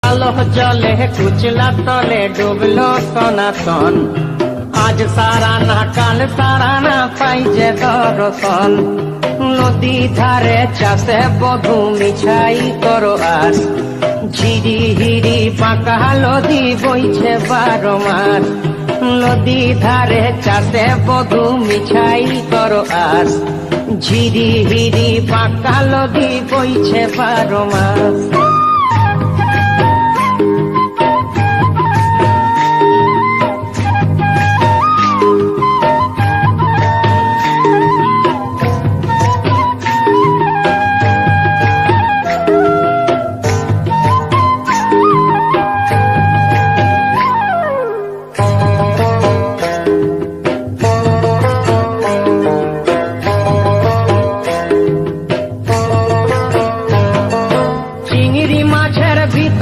আলো জলে কুচলা তলে ডুবলো সনাতন। আজ সারা না কাল সারা না পাই যে দর্শন। নদী ধারে চাষে বধু মিছাই করো আস। ঝিরি হিরি পাকা নদী বইছে 12 মাস। নদী ধারে চাষে বধু মিছাই করো আস। ঝিরি হিরি পাকা নদী বইছে 12 মাস।